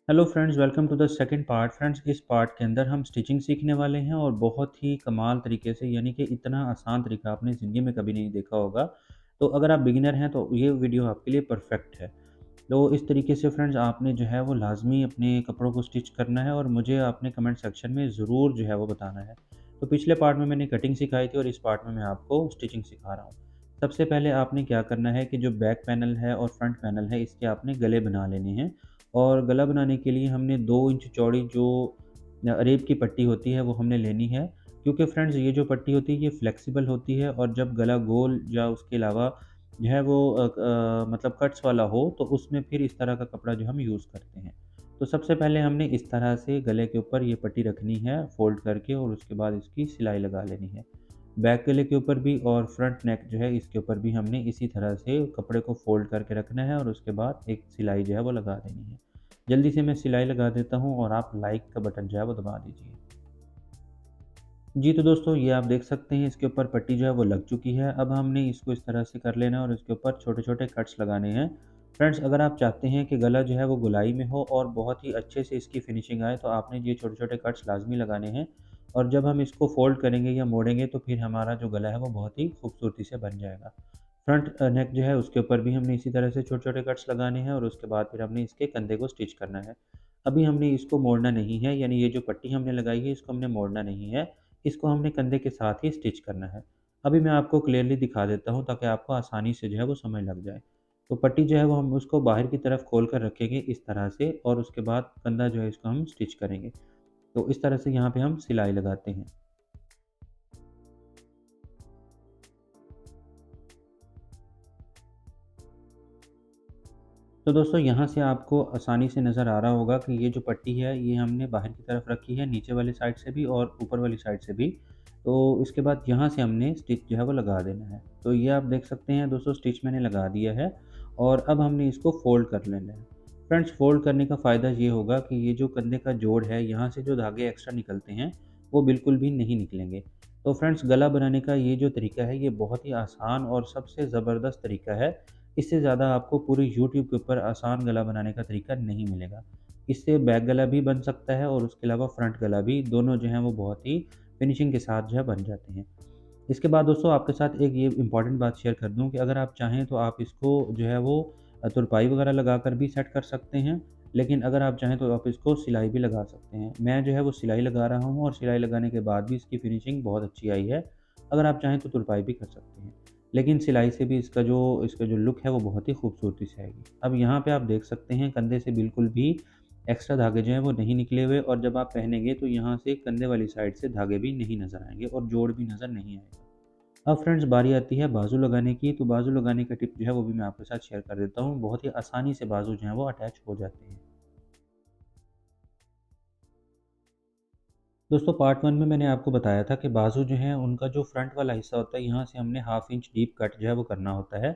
Hello friends, welcome to the second part. Friends, इस part के अंदर हम स्टिचिंग सीखने वाले हैं और बहुत ही कमाल तरीके से, यानी कि इतना आसान तरीका आपने ज़िंदगी में कभी नहीं देखा होगा। तो अगर आप बिगिनर हैं तो ये वीडियो आपके लिए परफेक्ट है। तो इस तरीके से फ्रेंड्स आपने जो है वो लाज़मी अपने कपड़ों को स्टिच करना है और मुझे आपने कमेंट सेक्शन में ज़रूर जो है वो बताना है। तो पिछले पार्ट में मैंने कटिंग सिखाई थी और इस पार्ट में मैं आपको स्टिचिंग सिखा रहा हूँ। सबसे पहले आपने क्या करना है कि जो बैक पैनल है और फ्रंट पैनल है, इसके आपने गले बना लेने हैं। और गला बनाने के लिए हमने 2 इंच चौड़ी जो रेब की पट्टी होती है वो हमने लेनी है। क्योंकि फ्रेंड्स ये जो पट्टी होती है ये फ्लेक्सिबल होती है और जब गला गोल या उसके अलावा जो है वो मतलब कट्स वाला हो तो उसमें फिर इस तरह का कपड़ा जो हम यूज़ करते हैं। तो सबसे पहले हमने इस तरह से गले के ऊपर ये पट्टी रखनी है फ़ोल्ड करके और उसके बाद इसकी सिलाई लगा लेनी है। बैक गले के ऊपर भी और फ्रंट नेक जो है इसके ऊपर भी हमने इसी तरह से कपड़े को फ़ोल्ड करके रखना है और उसके बाद एक सिलाई जो है वो लगा देनी है। जल्दी से मैं सिलाई लगा देता हूँ और आप लाइक का बटन जो है वो दबा दीजिए। जी, तो दोस्तों ये आप देख सकते हैं इसके ऊपर पट्टी जो है वो लग चुकी है। अब हमने इसको इस तरह से कर लेना है और इसके ऊपर छोटे-छोटे कट्स लगाने हैं। फ्रेंड्स, अगर आप चाहते हैं कि गला जो है वो गोलाई में हो और बहुत ही अच्छे से इसकी फिनिशिंग आए तो आपने ये छोटे-छोटे कट्स लाज़मी लगाने हैं। और जब हम इसको फ़ोल्ड करेंगे या मोड़ेंगे तो फिर हमारा जो गला है वो बहुत ही खूबसूरती से बन जाएगा। फ्रंट नेक जो है उसके ऊपर भी हमने इसी तरह से छोटे-छोटे कट्स लगाने हैं और उसके बाद फिर हमने इसके कंधे को स्टिच करना है। अभी हमने इसको मोड़ना नहीं है, यानी ये जो पट्टी हमने लगाई है इसको हमने मोड़ना नहीं है। इसको हमने कंधे के साथ ही स्टिच करना है। अभी मैं आपको क्लियरली दिखा देता हूँ ताकि आपको आसानी से जो है वो समझ लग जाए। तो पट्टी जो है वो हम उसको बाहर की तरफ खोल कर रखेंगे इस तरह से और उसके बाद कंधा जो है इसको हम स्टिच करेंगे। तो इस तरह से यहाँ पे हम सिलाई लगाते हैं। तो दोस्तों यहाँ से आपको आसानी से नज़र आ रहा होगा कि ये जो पट्टी है ये हमने बाहर की तरफ रखी है, नीचे वाली साइड से भी और ऊपर वाली साइड से भी। तो इसके बाद यहाँ से हमने स्टिच जो है वो लगा देना है। तो ये आप देख सकते हैं दोस्तों, स्टिच मैंने लगा दिया है और अब हमने इसको फ़ोल्ड कर लेना है। फ्रेंड्स, फ़ोल्ड करने का फ़ायदा ये होगा कि ये जो कंधे का जोड़ है यहाँ से जो धागे एक्स्ट्रा निकलते हैं वो बिल्कुल भी नहीं निकलेंगे। तो फ्रेंड्स, गला बनाने का ये जो तरीका है ये बहुत ही आसान और सबसे ज़बरदस्त तरीका है। इससे ज़्यादा आपको पूरे यूट्यूब के ऊपर आसान गला बनाने का तरीका नहीं मिलेगा। इससे बैक गला भी बन सकता है और उसके अलावा फ्रंट गला भी, दोनों जो हैं वो बहुत ही फिनिशिंग के साथ जो है बन जाते हैं। इसके बाद दोस्तों आपके साथ एक ये इम्पॉर्टेंट बात शेयर कर दूँ कि अगर आप चाहें तो आप इसको जो है वो तुरपाई वगैरह लगाकर भी सेट कर सकते हैं। लेकिन अगर आप चाहें तो आप इसको सिलाई भी लगा सकते हैं। मैं जो है वो सिलाई लगा रहा हूँ और सिलाई लगाने के बाद भी इसकी फिनिशिंग बहुत अच्छी आई है। अगर आप चाहें तो तुरपाई भी कर सकते हैं। लेकिन सिलाई से भी इसका जो लुक है वो बहुत ही खूबसूरती से आएगी। अब यहाँ पे आप देख सकते हैं कंधे से बिल्कुल भी एक्स्ट्रा धागे जो हैं वो नहीं निकले हुए और जब आप पहनेंगे तो यहाँ से कंधे वाली साइड से धागे भी नहीं नज़र आएँगे और जोड़ भी नज़र नहीं आएगा। अब फ्रेंड्स बारी आती है बाजू लगाने की, तो बाजू लगाने का टिप जो है वो भी मैं आपके साथ शेयर कर देता हूँ। बहुत ही आसानी से बाजू जो हैं वो अटैच हो जाते हैं। दोस्तों पार्ट 1 में मैंने आपको बताया था कि बाजू जो हैं उनका जो फ्रंट वाला हिस्सा होता है यहाँ से हमने हाफ इंच डीप कट जो है वो करना होता है।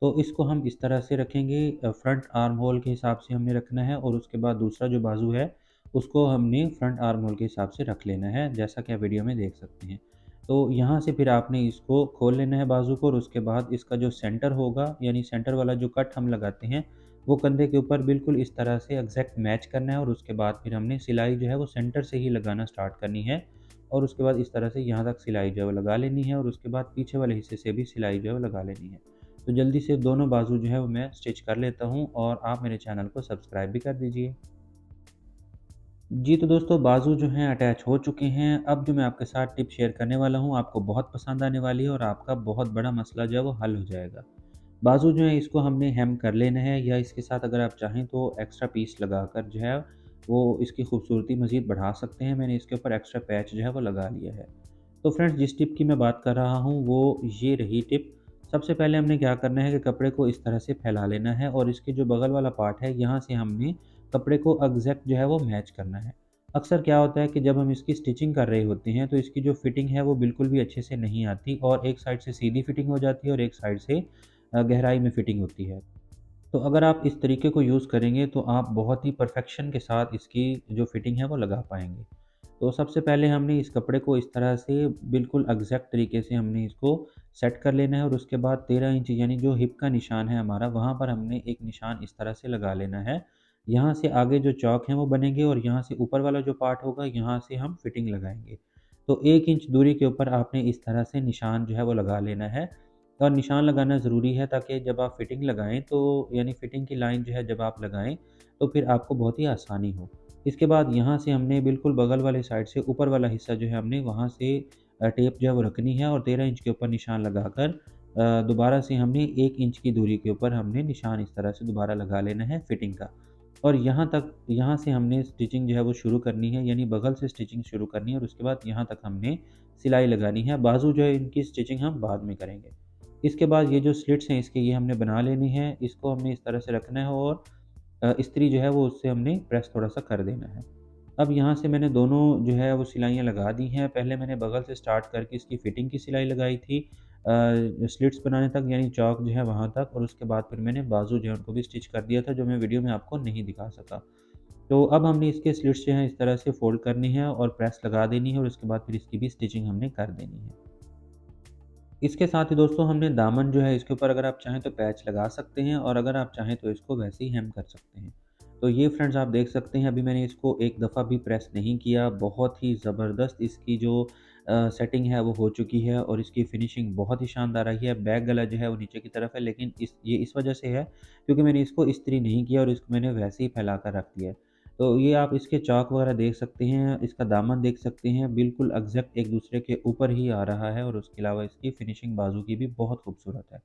तो इसको हम इस तरह से रखेंगे, फ्रंट आर्म होल के हिसाब से हमने रखना है और उसके बाद दूसरा जो बाजू है उसको हमने फ्रंट आर्म होल के हिसाब से रख लेना है, जैसा कि आप वीडियो में देख सकते हैं। तो यहाँ से फिर आपने इसको खोल लेना है बाजू को और उसके बाद इसका जो सेंटर होगा, यानी सेंटर वाला जो कट हम लगाते हैं वो कंधे के ऊपर बिल्कुल इस तरह से एग्जैक्ट मैच करना है और उसके बाद फिर हमने सिलाई जो है वो सेंटर से ही लगाना स्टार्ट करनी है। और उसके बाद इस तरह से यहाँ तक सिलाई जो है वो लगा लेनी है और उसके बाद पीछे वाले हिस्से से भी सिलाई जो है वो लगा लेनी है। तो जल्दी से दोनों बाजू जो है वो मैं स्टिच कर लेता हूँ और आप मेरे चैनल को सब्सक्राइब भी कर दीजिए। जी, तो दोस्तों बाजू जो हैं अटैच हो चुके हैं। अब जो मैं आपके साथ टिप शेयर करने वाला हूँ आपको बहुत पसंद आने वाली है और आपका बहुत बड़ा मसला जो है वो हल हो जाएगा। बाजू जो है इसको हमने हेम कर लेना है या इसके साथ अगर आप चाहें तो एक्स्ट्रा पीस लगाकर जो है वो इसकी खूबसूरती मज़ीद बढ़ा सकते हैं। मैंने इसके ऊपर एक्स्ट्रा पैच जो है वो लगा लिया है। तो फ्रेंड्स, जिस टिप की मैं बात कर रहा हूँ वो ये रही टिप। सबसे पहले हमने क्या करना है कि कपड़े को इस तरह से फैला लेना है और इसके जो बगल वाला पार्ट है यहाँ से हमने कपड़े को एग्जैक्ट जो है वो मैच करना है। अक्सर क्या होता है कि जब हम इसकी स्टिचिंग कर रहे होते हैं तो इसकी जो फिटिंग है वो बिल्कुल भी अच्छे से नहीं आती और एक साइड से सीधी फिटिंग हो जाती है और एक साइड से गहराई में फिटिंग होती है। तो अगर आप इस तरीके को यूज़ करेंगे तो आप बहुत ही परफेक्शन के साथ इसकी जो फिटिंग है वो लगा पाएँगे। तो सबसे पहले हमने इस कपड़े को इस तरह से बिल्कुल एग्जैक्ट तरीके से हमने इसको सेट कर लेना है और उसके बाद 13 इंच यानी जो हिप का निशान है हमारा, वहाँ पर हमने एक निशान इस तरह से लगा लेना है यहाँ से आगे जो चौक हैं वो बनेंगे और यहाँ से ऊपर वाला जो पार्ट होगा यहाँ से हम फिटिंग लगाएँगे। तो 1 इंच दूरी के ऊपर आपने इस तरह से निशान जो है वो लगा लेना है और निशान लगाना ज़रूरी है ताकि जब आप फिटिंग लगाएँ तो यानी फिटिंग की लाइन जो है जब आप लगाएँ तो फिर आपको बहुत ही आसानी हो। इसके बाद यहाँ से हमने बिल्कुल बगल वाली साइड से ऊपर वाला हिस्सा जो है हमने वहाँ से टेप जो है वो रखनी है और 13 इंच के ऊपर निशान लगाकर दोबारा से हमने 1 इंच की दूरी के ऊपर हमने निशान इस तरह से दोबारा लगा लेना है फिटिंग का। और यहाँ से हमने स्टिचिंग जो है वो शुरू करनी है, यानी बगल से स्टिचिंग शुरू करनी है और उसके बाद यहाँ तक हमने सिलाई लगानी है। बाजू जो है इनकी स्टिचिंग हम बाद में करेंगे। इसके बाद ये जो स्लिट्स हैं इसके ये हमने बना लेनी है, इसको हमने इस तरह से रखना है और इस्त्री जो है वो उससे हमने प्रेस थोड़ा-सा कर देना है। अब यहाँ से मैंने दोनों जो है वो सिलाइयाँ लगा दी हैं। पहले मैंने बगल से स्टार्ट करके इसकी फिटिंग की सिलाई लगाई थी स्लिट्स बनाने तक यानी चौक जो है वहाँ तक और उसके बाद फिर मैंने बाजू जो है उनको भी स्टिच कर दिया था जो मैं वीडियो में आपको नहीं दिखा सका। तो अब हमने इसके स्लिट्स जो हैं इस तरह से फ़ोल्ड करनी है और प्रेस लगा देनी है और उसके बाद फिर इसकी भी स्टिचिंग हमने कर देनी है। इसके साथ ही दोस्तों हमने दामन जो है इसके ऊपर अगर आप चाहें तो पैच लगा सकते हैं और अगर आप चाहें तो इसको वैसे ही हेम कर सकते हैं। तो ये फ्रेंड्स आप देख सकते हैं अभी मैंने इसको एक दफ़ा भी प्रेस नहीं किया, बहुत ही ज़बरदस्त इसकी जो सेटिंग है वो हो चुकी है और इसकी फिनिशिंग बहुत ही शानदार रही है। बैक गला जो है वो नीचे की तरफ है लेकिन इस वजह से है क्योंकि मैंने इसको इस्त्री नहीं किया और इसको मैंने वैसे ही फैला कर रख दिया है। तो ये आप इसके चौक वगैरह देख सकते हैं, इसका दामन देख सकते हैं, बिल्कुल एग्ज़ैक्ट एक दूसरे के ऊपर ही आ रहा है और उसके अलावा इसकी फिनिशिंग बाजू की भी बहुत खूबसूरत है।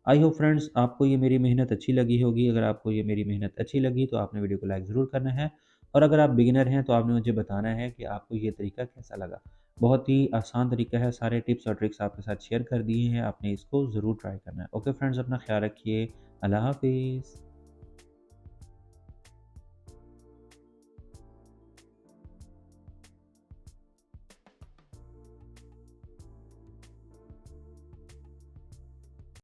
आई होप फ्रेंड्स आपको ये मेरी मेहनत अच्छी लगी होगी। अगर आपको ये मेरी मेहनत अच्छी लगी तो आपने वीडियो को लाइक ज़रूर करना है और अगर आप बिगिनर हैं तो आपने मुझे बताना है कि आपको ये तरीका कैसा लगा। बहुत ही आसान तरीका है, सारे टिप्स और ट्रिक्स आपके साथ शेयर कर दिए हैं, आपने इसको ज़रूर ट्राई करना है। ओके फ्रेंड्स अपना ख़्याल रखिए। अल्लाह हाफ़िज़।